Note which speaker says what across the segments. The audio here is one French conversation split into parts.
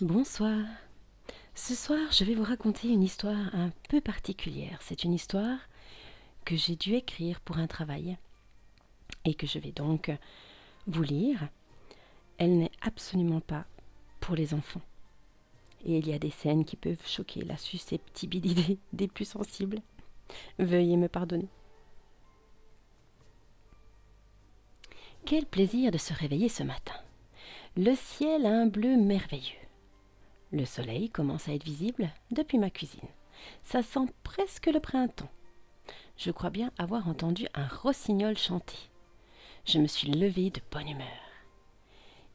Speaker 1: Bonsoir. Ce soir, je vais vous raconter une histoire un peu particulière. C'est une histoire que j'ai dû écrire pour un travail et que je vais donc vous lire. Elle n'est absolument pas pour les enfants. Et il y a des scènes qui peuvent choquer la susceptibilité des plus sensibles. Veuillez me pardonner. Quel plaisir de se réveiller ce matin. Le ciel a un bleu merveilleux. Le soleil commence à être visible depuis ma cuisine. Ça sent presque le printemps. Je crois bien avoir entendu un rossignol chanter. Je me suis levée de bonne humeur.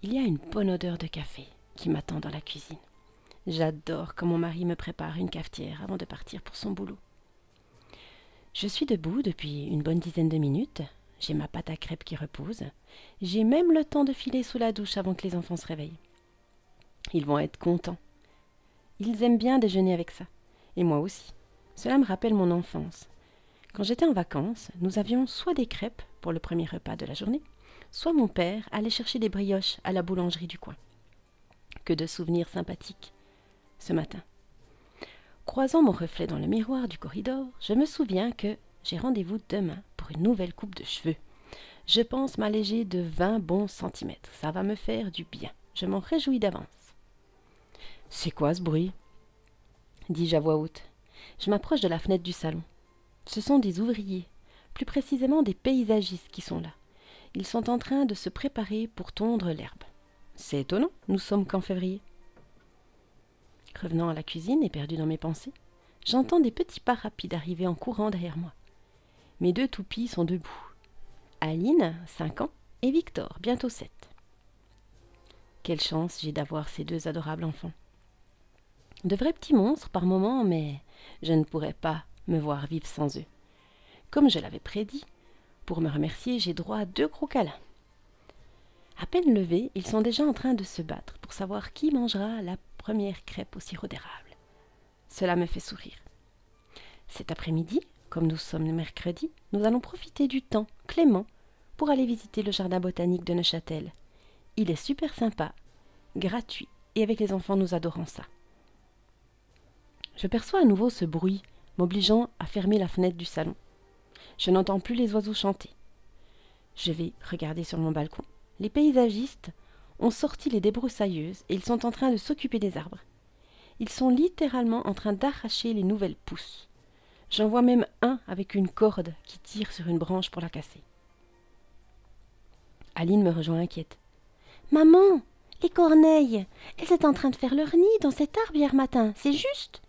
Speaker 1: Il y a une bonne odeur de café qui m'attend dans la cuisine. J'adore quand mon mari me prépare une cafetière avant de partir pour son boulot. Je suis debout depuis une bonne dizaine de minutes. J'ai ma pâte à crêpes qui repose. J'ai même le temps de filer sous la douche avant que les enfants se réveillent. Ils vont être contents. Ils aiment bien déjeuner avec ça. Et moi aussi. Cela me rappelle mon enfance. Quand j'étais en vacances, nous avions soit des crêpes pour le premier repas de la journée, soit mon père allait chercher des brioches à la boulangerie du coin. Que de souvenirs sympathiques ce matin. Croisant mon reflet dans le miroir du corridor, je me souviens que j'ai rendez-vous demain pour une nouvelle coupe de cheveux. Je pense m'alléger de 20 bons centimètres. Ça va me faire du bien. Je m'en réjouis d'avance. C'est quoi ce bruit ? dis-je à voix haute. Je m'approche de la fenêtre du salon. Ce sont des ouvriers, plus précisément des paysagistes qui sont là. Ils sont en train de se préparer pour tondre l'herbe. C'est étonnant, nous sommes qu'en février. Revenant à la cuisine et perdu dans mes pensées, j'entends des petits pas rapides arriver en courant derrière moi. Mes deux toupies sont debout. Aline, 5 ans, et Victor, bientôt 7. Quelle chance j'ai d'avoir ces deux adorables enfants. De vrais petits monstres par moments, mais je ne pourrais pas me voir vivre sans eux. Comme je l'avais prédit, pour me remercier, j'ai droit à 2 gros câlins. À peine levés, ils sont déjà en train de se battre pour savoir qui mangera la première crêpe au sirop d'érable. Cela me fait sourire. Cet après-midi, comme nous sommes le mercredi, nous allons profiter du temps clément pour aller visiter le jardin botanique de Neuchâtel. Il est super sympa, gratuit, et avec les enfants nous adorons ça. Je perçois à nouveau ce bruit, m'obligeant à fermer la fenêtre du salon. Je n'entends plus les oiseaux chanter. Je vais regarder sur mon balcon. Les paysagistes ont sorti les débroussailleuses et ils sont en train de s'occuper des arbres. Ils sont littéralement en train d'arracher les nouvelles pousses. J'en vois même un avec une corde qui tire sur une branche pour la casser. Aline me rejoint inquiète. « Maman, les corneilles, elles étaient en train de faire leur nid dans cet arbre hier matin, c'est juste ?»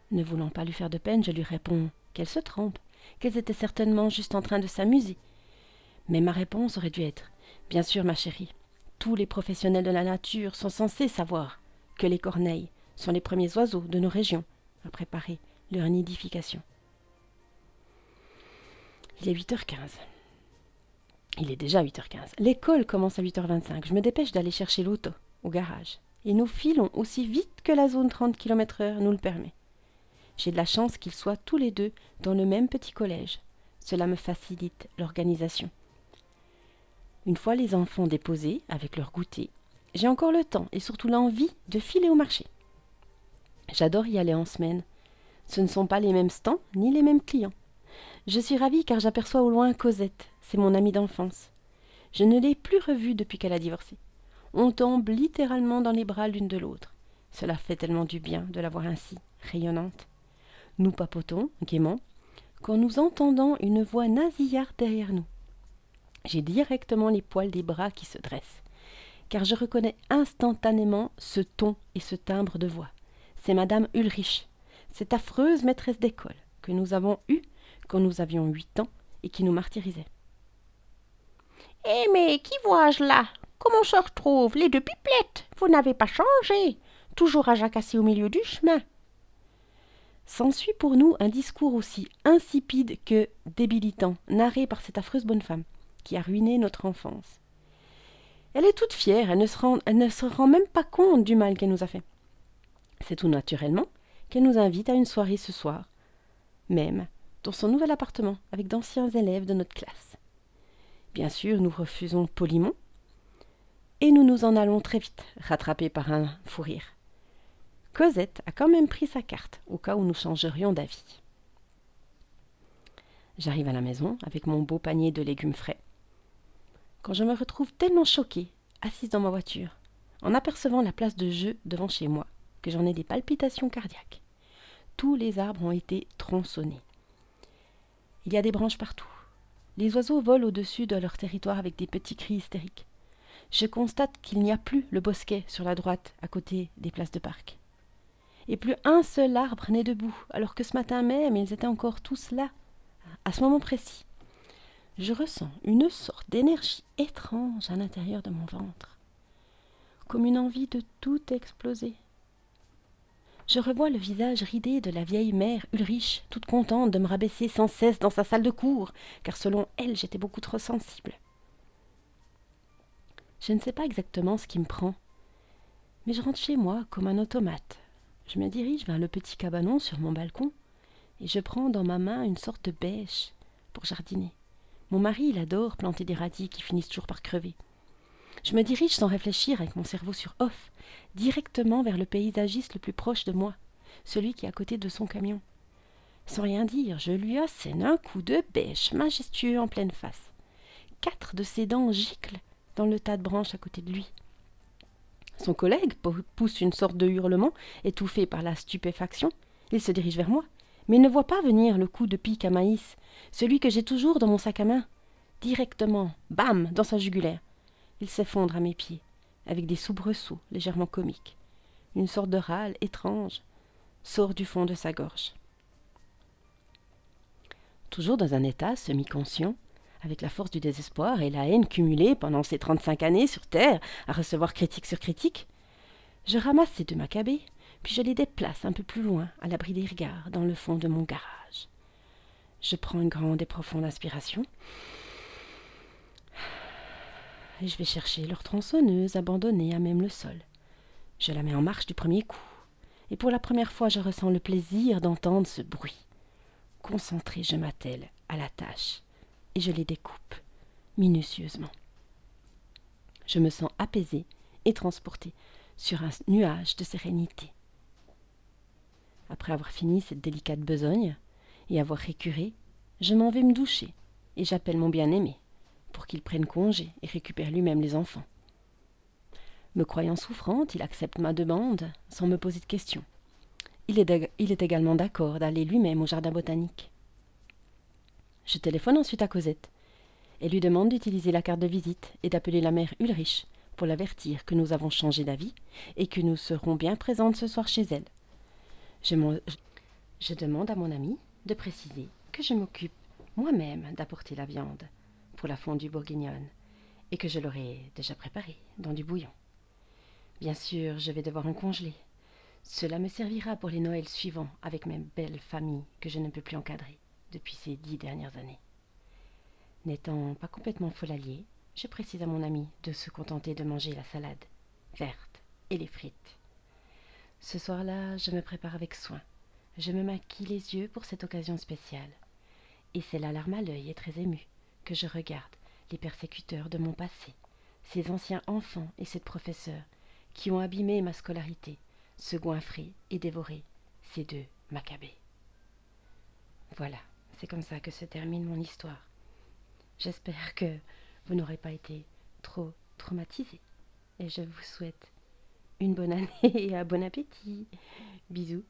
Speaker 1: Ne voulant pas lui faire de peine, je lui réponds qu'elle se trompe, qu'elles étaient certainement juste en train de s'amuser. Mais ma réponse aurait dû être « Bien sûr, ma chérie, tous les professionnels de la nature sont censés savoir que les corneilles sont les premiers oiseaux de nos régions à préparer leur nidification. » Il est 8h15. Il est déjà 8h15. L'école commence à 8h25. Je me dépêche d'aller chercher l'auto au garage. Et nous filons aussi vite que la zone 30 km/h nous le permet. J'ai de la chance qu'ils soient tous les deux dans le même petit collège. Cela me facilite l'organisation. Une fois les enfants déposés avec leur goûter, j'ai encore le temps et surtout l'envie de filer au marché. J'adore y aller en semaine. Ce ne sont pas les mêmes stands ni les mêmes clients. Je suis ravie car j'aperçois au loin Cosette, c'est mon amie d'enfance. Je ne l'ai plus revue depuis qu'elle a divorcé. On tombe littéralement dans les bras l'une de l'autre. Cela fait tellement du bien de la voir ainsi, rayonnante. Nous papotons gaiement quand nous entendons une voix nasillarde derrière nous. J'ai directement les poils des bras qui se dressent, car je reconnais instantanément ce ton et ce timbre de voix. C'est Madame Ulrich, cette affreuse maîtresse d'école que nous avons eue quand nous avions 8 ans et qui nous martyrisait. « Eh mais qui vois-je là? Comment se retrouvent les 2 pipelettes? Vous n'avez pas changé, toujours à jacasser au milieu du chemin. » S'ensuit pour nous un discours aussi insipide que débilitant, narré par cette affreuse bonne femme, qui a ruiné notre enfance. Elle est toute fière, elle ne se rend même pas compte du mal qu'elle nous a fait. C'est tout naturellement qu'elle nous invite à une soirée ce soir, même dans son nouvel appartement, avec d'anciens élèves de notre classe. Bien sûr, nous refusons poliment, et nous nous en allons très vite, rattrapés par un fou rire. Cosette a quand même pris sa carte, au cas où nous changerions d'avis. J'arrive à la maison avec mon beau panier de légumes frais. Quand je me retrouve tellement choquée, assise dans ma voiture, en apercevant la place de jeu devant chez moi, que j'en ai des palpitations cardiaques. Tous les arbres ont été tronçonnés. Il y a des branches partout. Les oiseaux volent au-dessus de leur territoire avec des petits cris hystériques. Je constate qu'il n'y a plus le bosquet sur la droite, à côté des places de parc. Et plus un seul arbre n'est debout, alors que ce matin même, ils étaient encore tous là, à ce moment précis. Je ressens une sorte d'énergie étrange à l'intérieur de mon ventre, comme une envie de tout exploser. Je revois le visage ridé de la vieille mère Ulrich, toute contente de me rabaisser sans cesse dans sa salle de cours, car selon elle, j'étais beaucoup trop sensible. Je ne sais pas exactement ce qui me prend, mais je rentre chez moi comme un automate. Je me dirige vers le petit cabanon sur mon balcon, et je prends dans ma main une sorte de bêche pour jardiner. Mon mari, il adore planter des radis qui finissent toujours par crever. Je me dirige sans réfléchir avec mon cerveau sur off, directement vers le paysagiste le plus proche de moi, celui qui est à côté de son camion. Sans rien dire, je lui assène un coup de bêche majestueux en pleine face. 4 de ses dents giclent dans le tas de branches à côté de lui. Son collègue pousse une sorte de hurlement, étouffé par la stupéfaction. Il se dirige vers moi, mais il ne voit pas venir le coup de pic à maïs, celui que j'ai toujours dans mon sac à main. Directement, bam, dans sa jugulaire. Il s'effondre à mes pieds, avec des soubresauts légèrement comiques. Une sorte de râle étrange sort du fond de sa gorge. Toujours dans un état semi-conscient, avec la force du désespoir et la haine cumulée pendant ces 35 années sur Terre à recevoir critique sur critique, je ramasse ces 2 macabées, puis je les déplace un peu plus loin, à l'abri des regards, dans le fond de mon garage. Je prends une grande et profonde inspiration, et je vais chercher leur tronçonneuse abandonnée à même le sol. Je la mets en marche du premier coup, et pour la première fois je ressens le plaisir d'entendre ce bruit. Concentré, je m'attelle à la tâche, et je les découpe minutieusement. Je me sens apaisée et transportée sur un nuage de sérénité. Après avoir fini cette délicate besogne et avoir récuré, je m'en vais me doucher et j'appelle mon bien-aimé pour qu'il prenne congé et récupère lui-même les enfants. Me croyant souffrante, il accepte ma demande sans me poser de questions. Il est également d'accord d'aller lui-même au jardin botanique. Je téléphone ensuite à Cosette et lui demande d'utiliser la carte de visite et d'appeler la mère Ulrich pour l'avertir que nous avons changé d'avis et que nous serons bien présentes ce soir chez elle. Je demande à mon ami de préciser que je m'occupe moi-même d'apporter la viande pour la fondue bourguignonne et que je l'aurai déjà préparée dans du bouillon. Bien sûr, je vais devoir en congeler. Cela me servira pour les Noëls suivants avec mes belles familles que je ne peux plus encadrer depuis ces 10 dernières années. N'étant pas complètement folle alliée, je précise à mon ami de se contenter de manger la salade verte et les frites. Ce soir-là, je me prépare avec soin. Je me maquille les yeux pour cette occasion spéciale. Et c'est la larme à l'œil et très émue que je regarde les persécuteurs de mon passé, ces anciens enfants et cette professeure qui ont abîmé ma scolarité, se goinfrer et dévorer ces 2 macabées. Voilà, c'est comme ça que se termine mon histoire. J'espère que vous n'aurez pas été trop traumatisés et je vous souhaite une bonne année et un bon appétit. Bisous.